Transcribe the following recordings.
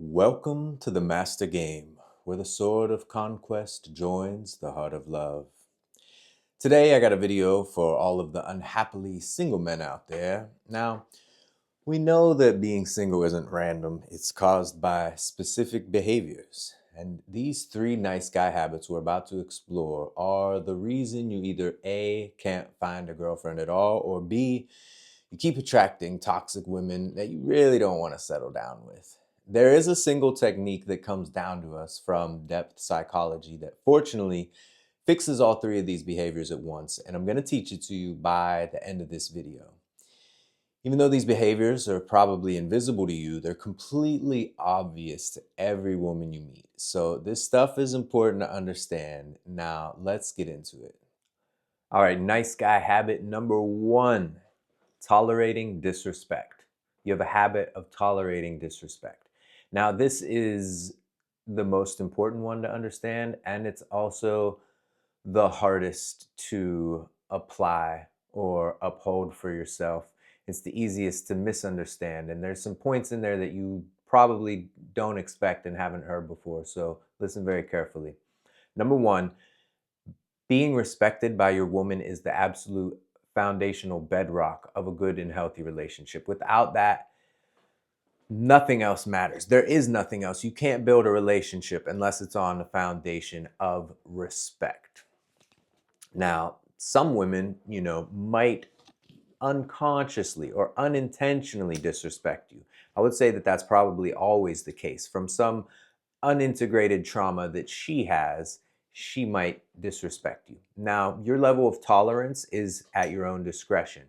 Welcome to the Master Game, where the sword of conquest joins the heart of love. Today, I got a video for all of the unhappily single men out there. Now, we know that being single isn't random, it's caused by specific behaviors. And these three nice guy habits we're about to explore are the reason you either A, can't find a girlfriend at all, or B, you keep attracting toxic women that you really don't want to settle down with. There is a single technique that comes down to us from depth psychology that fortunately fixes all three of these behaviors at once, and I'm going to teach it to you by the end of this video. Even though these behaviors are probably invisible to you, they're completely obvious to every woman you meet. So this stuff is important to understand. Now, let's get into it. All right, nice guy habit number one. Tolerating disrespect. You have a habit of tolerating disrespect. Now, this is the most important one to understand, and it's also the hardest to apply or uphold for yourself. It's the easiest to misunderstand, and there's some points in there that you probably don't expect and haven't heard before, so listen very carefully. Number one, being respected by your woman is the absolute foundational bedrock of a good and healthy relationship. Without that, nothing else matters. There is nothing else. You can't build a relationship unless it's on a foundation of respect. Now, some women, might unconsciously or unintentionally disrespect you. I would say that that's probably always the case. From some unintegrated trauma that she has, she might disrespect you. Now, your level of tolerance is at your own discretion.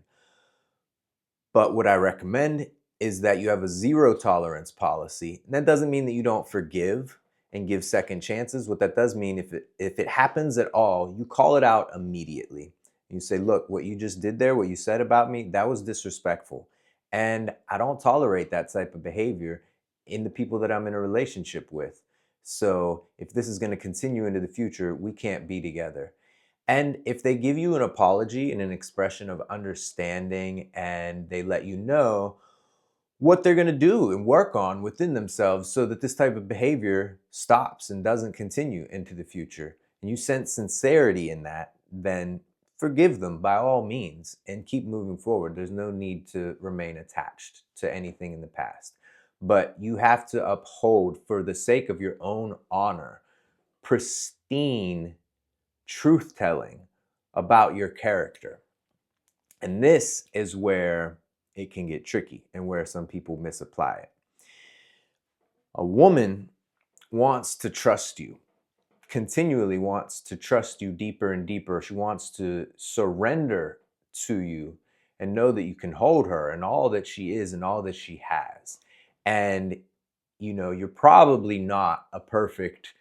But what I recommend is that you have a zero tolerance policy. And that doesn't mean that you don't forgive and give second chances. What that does mean, if it happens at all, you call it out immediately. You say, look, what you just did there, what you said about me, that was disrespectful. And I don't tolerate that type of behavior in the people that I'm in a relationship with. So if this is going to continue into the future, we can't be together. And if they give you an apology and an expression of understanding and they let you know what they're going to do and work on within themselves so that this type of behavior stops and doesn't continue into the future, and you sense sincerity in that, then forgive them by all means and keep moving forward. There's no need to remain attached to anything in the past. But you have to uphold, for the sake of your own honor, pristine truth telling about your character. And this is where it can get tricky and where some people misapply it. A woman wants to trust you, continually wants to trust you deeper and deeper. She wants to surrender to you and know that you can hold her and all that she is and all that she has. And you're probably not a perfectly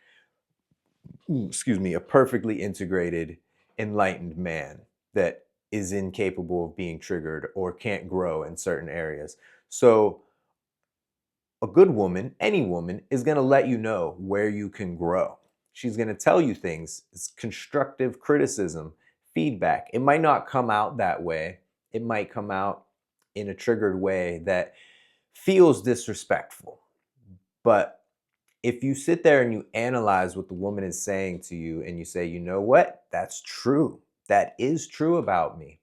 integrated, enlightened man that is incapable of being triggered or can't grow in certain areas. So a good woman, any woman, is going to let you know where you can grow. She's going to tell you things. It's constructive criticism, feedback. It might not come out that way. It might come out in a triggered way that feels disrespectful. But if you sit there and you analyze what the woman is saying to you and you say, you know what, that's true. That is true about me.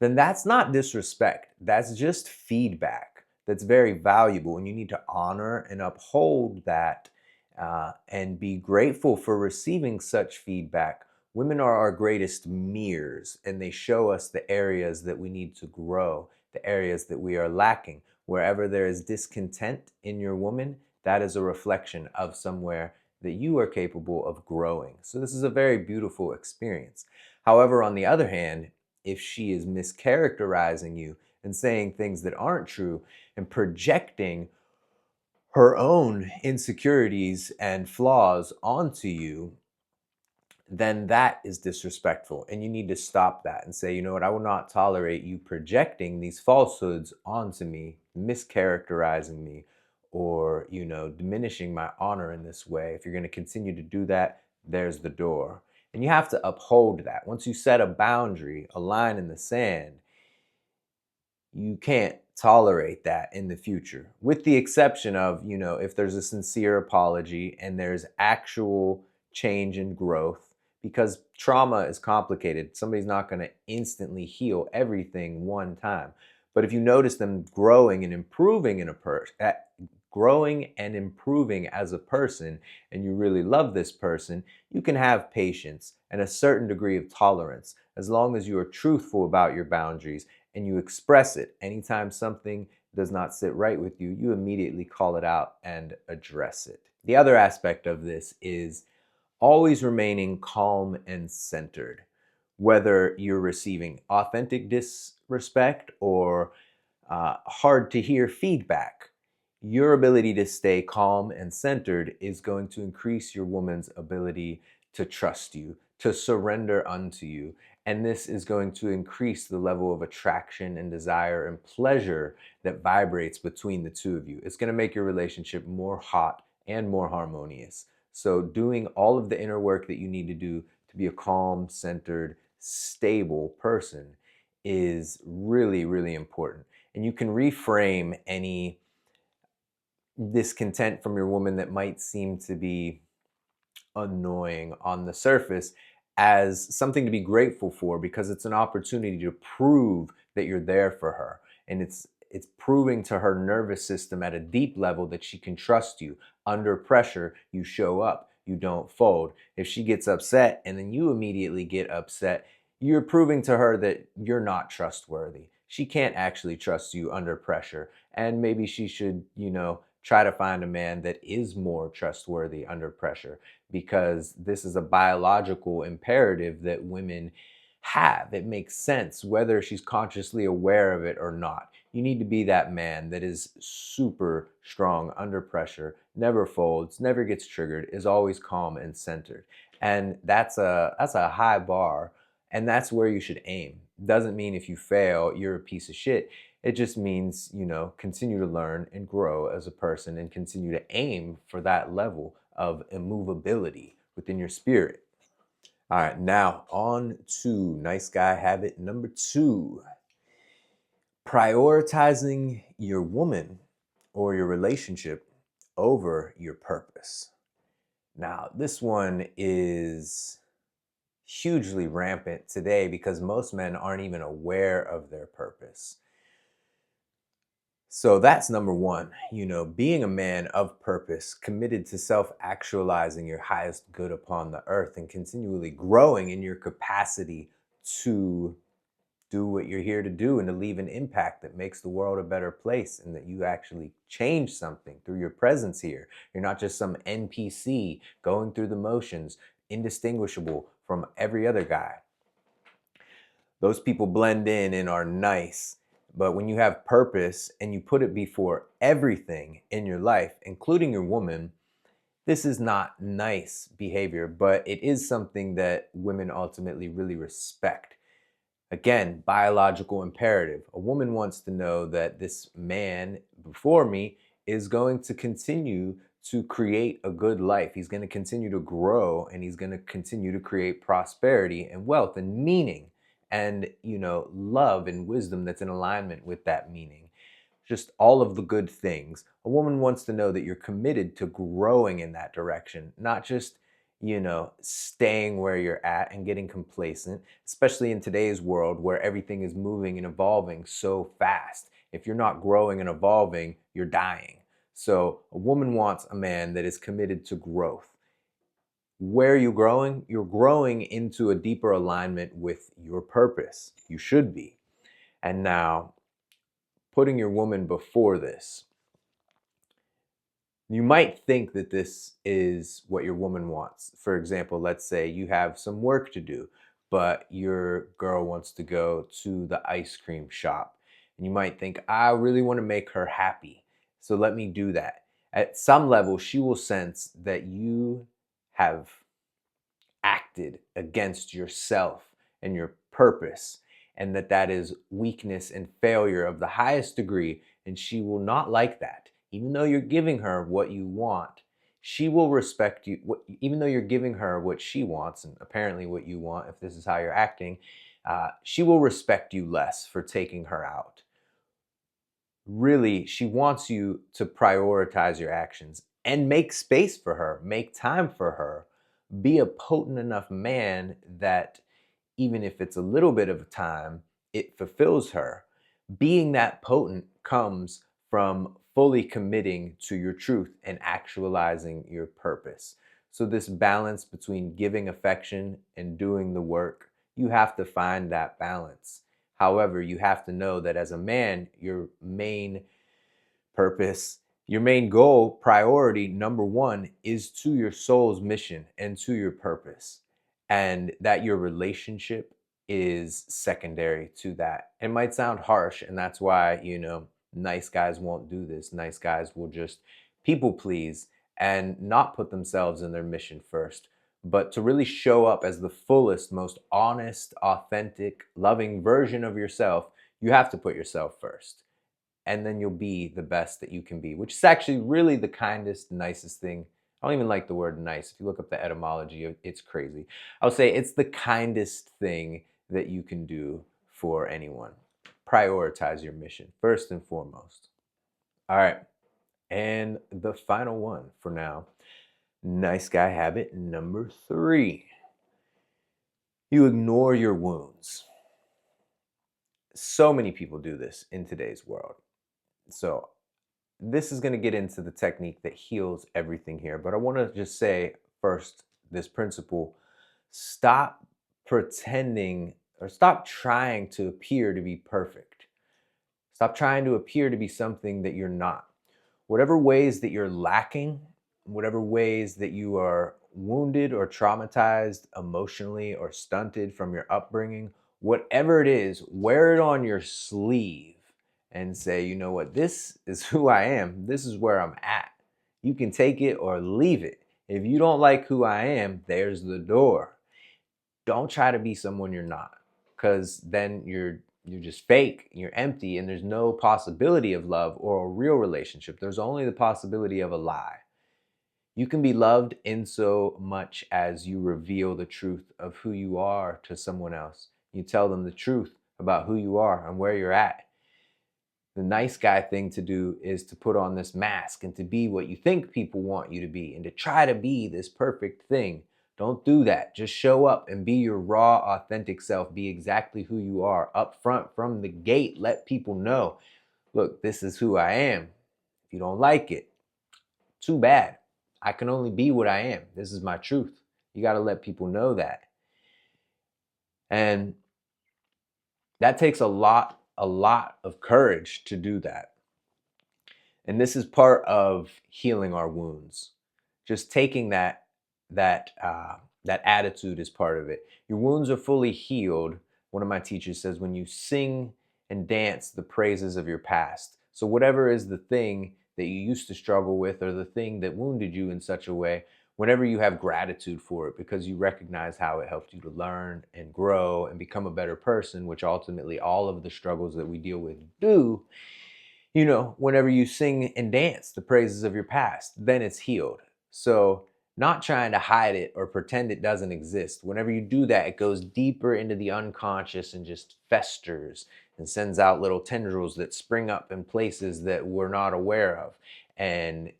Then that's not disrespect. That's just feedback that's very valuable. And you need to honor and uphold that and be grateful for receiving such feedback. Women are our greatest mirrors, and they show us the areas that we need to grow, the areas that we are lacking. Wherever there is discontent in your woman, that is a reflection of somewhere that you are capable of growing. So this is a very beautiful experience. However, on the other hand, if she is mischaracterizing you and saying things that aren't true and projecting her own insecurities and flaws onto you, then that is disrespectful. And you need to stop that and say, you know what, I will not tolerate you projecting these falsehoods onto me, mischaracterizing me, or, diminishing my honor in this way. If you're going to continue to do that, there's the door. And you have to uphold that. Once you set a boundary, a line in the sand, you can't tolerate that in the future, with the exception of, if there's a sincere apology and there's actual change and growth, because trauma is complicated. Somebody's not going to instantly heal everything one time. But if you notice them growing and improving growing and improving as a person, and you really love this person, you can have patience and a certain degree of tolerance as long as you are truthful about your boundaries and you express it. Anytime something does not sit right with you, you immediately call it out and address it. The other aspect of this is always remaining calm and centered, whether you're receiving authentic disrespect or hard to hear feedback. Your ability to stay calm and centered is going to increase your woman's ability to trust you, to surrender unto you. And this is going to increase the level of attraction and desire and pleasure that vibrates between the two of you. It's going to make your relationship more hot and more harmonious. So, doing all of the inner work that you need to do to be a calm, centered, stable person is really, really important. And you can reframe any discontent from your woman that might seem to be annoying on the surface as something to be grateful for, because it's an opportunity to prove that you're there for her, and it's proving to her nervous system at a deep level that she can trust you. Under pressure, you show up, you don't fold. If she gets upset and then you immediately get upset, you're proving to her that you're not trustworthy. She can't actually trust you under pressure, and maybe she should, try to find a man that is more trustworthy under pressure, because this is a biological imperative that women have. It makes sense whether she's consciously aware of it or not. You need to be that man that is super strong under pressure, never folds, never gets triggered, is always calm and centered. And that's a high bar, and that's where you should aim. Doesn't mean if you fail, you're a piece of shit. It just means, continue to learn and grow as a person and continue to aim for that level of immovability within your spirit. All right, now on to nice guy habit number 2: prioritizing your woman or your relationship over your purpose. Now, this one is hugely rampant today because most men aren't even aware of their purpose. So that's number one, being a man of purpose, committed to self actualizing your highest good upon the earth and continually growing in your capacity to do what you're here to do and to leave an impact that makes the world a better place, and that you actually change something through your presence here. You're not just some NPC going through the motions, indistinguishable from every other guy. Those people blend in and are nice. But when you have purpose and you put it before everything in your life, including your woman, this is not nice behavior, but it is something that women ultimately really respect. Again, biological imperative. A woman wants to know that this man before me is going to continue to create a good life. He's going to continue to grow, and he's going to continue to create prosperity and wealth and meaning and, love and wisdom that's in alignment with that meaning. Just all of the good things. A woman wants to know that you're committed to growing in that direction, not just staying where you're at and getting complacent, especially in today's world where everything is moving and evolving so fast. If you're not growing and evolving, you're dying. So a woman wants a man that is committed to growth. Where are you growing? You're growing into a deeper alignment with your purpose. You should be. And now, putting your woman before this. You might think that this is what your woman wants. For example, let's say you have some work to do, but your girl wants to go to the ice cream shop. And you might think, I really want to make her happy, so let me do that. At some level, she will sense that you have acted against yourself and your purpose, and that is weakness and failure of the highest degree, and she will not like that. Even though you're giving her what you want, she will respect you. Even though you're giving her what she wants, and apparently what you want, if this is how you're acting, she will respect you less for taking her out. really, she wants you to prioritize your actions and make space for her, make time for her, be a potent enough man that even if it's a little bit of time, it fulfills her. Being that potent comes from fully committing to your truth and actualizing your purpose. So, this balance between giving affection and doing the work, you have to find that balance. However, you have to know that as a man, your main purpose, your main goal, priority number one is to your soul's mission and to your purpose. And that your relationship is secondary to that. It might sound harsh, and that's why, nice guys won't do this. Nice guys will just people please and not put themselves in their mission first. But to really show up as the fullest, most honest, authentic, loving version of yourself, you have to put yourself first, and then you'll be the best that you can be, which is actually really the kindest, nicest thing. I don't even like the word nice. If you look up the etymology, it's crazy. I'll say it's the kindest thing that you can do for anyone. Prioritize your mission first and foremost. All right. And the final one for now, nice guy habit number 3. You ignore your wounds. So many people do this in today's world. So this is going to get into the technique that heals everything here. But I want to just say first this principle: stop pretending or stop trying to appear to be perfect. Stop trying to appear to be something that you're not. Whatever ways that you're lacking, whatever ways that you are wounded or traumatized emotionally or stunted from your upbringing, whatever it is, wear it on your sleeve and say, you know what, this is who I am. This is where I'm at. You can take it or leave it. If you don't like who I am, there's the door. Don't try to be someone you're not, because then you're just fake, you're empty, and there's no possibility of love or a real relationship. There's only the possibility of a lie. You can be loved in so much as you reveal the truth of who you are to someone else. You tell them the truth about who you are and where you're at. The nice guy thing to do is to put on this mask and to be what you think people want you to be and to try to be this perfect thing. Don't do that. Just show up and be your raw, authentic self. Be exactly who you are up front from the gate. Let people know, look, this is who I am. If you don't like it, too bad. I can only be what I am. This is my truth. You got to let people know that. And that takes a lot of courage to do that. And this is part of healing our wounds. Just taking that attitude is part of it. Your wounds are fully healed. One of my teachers says when you sing and dance the praises of your past. So whatever is the thing that you used to struggle with or the thing that wounded you in such a way, whenever you have gratitude for it because you recognize how it helped you to learn and grow and become a better person, which ultimately all of the struggles that we deal with do, whenever you sing and dance the praises of your past, then it's healed. So, not trying to hide it or pretend it doesn't exist. Whenever you do that, it goes deeper into the unconscious and just festers and sends out little tendrils that spring up in places that we're not aware of, and,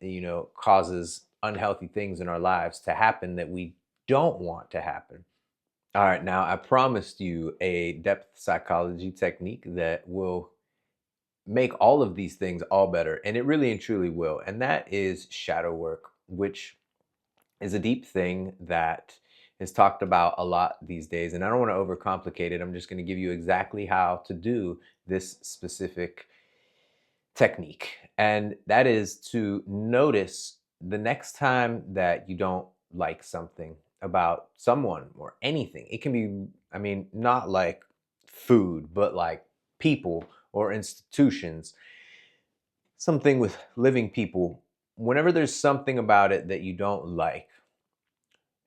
causes unhealthy things in our lives to happen that we don't want to happen. All right, now I promised you a depth psychology technique that will make all of these things all better, and it really and truly will. And that is shadow work, which is a deep thing that is talked about a lot these days. And I don't want to overcomplicate it. I'm just going to give you exactly how to do this specific technique. And that is to notice the next time that you don't like something about someone or anything. It can be, not like food, but like people or institutions, something with living people. Whenever there's something about it that you don't like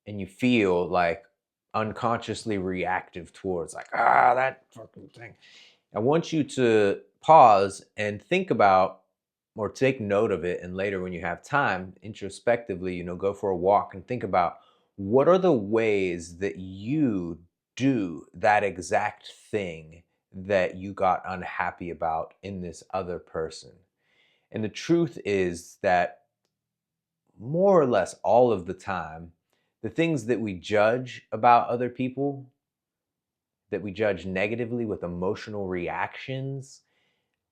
and you feel like unconsciously reactive towards, like, that fucking thing, I want you to pause and think about or take note of it. And later, when you have time, introspectively, go for a walk and think about what are the ways that you do that exact thing that you got unhappy about in this other person. And the truth is that more or less all of the time, the things that we judge about other people, that we judge negatively with emotional reactions,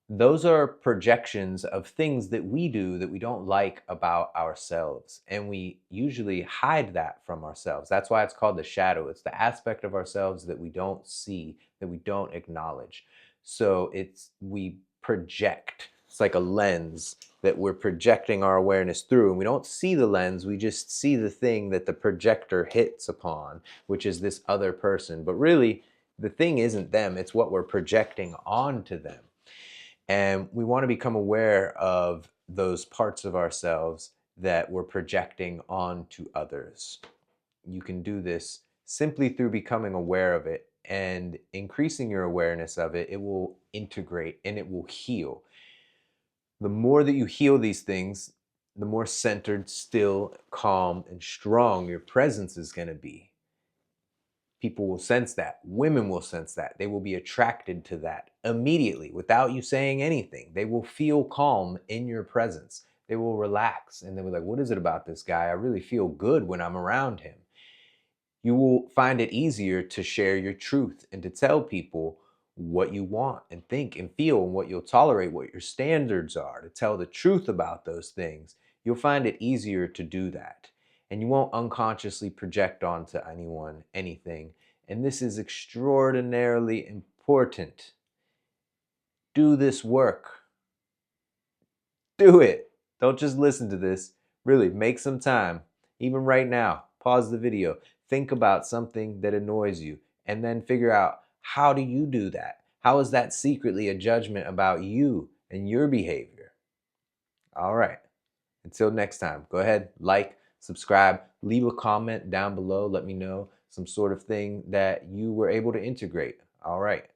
those are projections of things that we do that we don't like about ourselves. And we usually hide that from ourselves. That's why it's called the shadow. It's the aspect of ourselves that we don't see, that we don't acknowledge. So we project. It's like a lens that we're projecting our awareness through. And we don't see the lens, we just see the thing that the projector hits upon, which is this other person. But really, the thing isn't them, it's what we're projecting onto them. And we want to become aware of those parts of ourselves that we're projecting onto others. You can do this simply through becoming aware of it and increasing your awareness of it. It will integrate and it will heal. The more that you heal these things, the more centered, still, calm, and strong your presence is going to be. People will sense that. Women will sense that. They will be attracted to that immediately without you saying anything. They will feel calm in your presence. They will relax and they'll be like, what is it about this guy? I really feel good when I'm around him. You will find it easier to share your truth and to tell people what you want and think and feel and what you'll tolerate, what your standards are, to tell the truth about those things. You'll find it easier to do that. And you won't unconsciously project onto anyone anything. And this is extraordinarily important. Do this work. Do it. Don't just listen to this. Really, make some time. Even right now, pause the video. Think about something that annoys you and then figure out, how do you do that? How is that secretly a judgment about you and your behavior? All right. Until next time, go ahead, like, subscribe, leave a comment down below. Let me know some sort of thing that you were able to integrate. All right.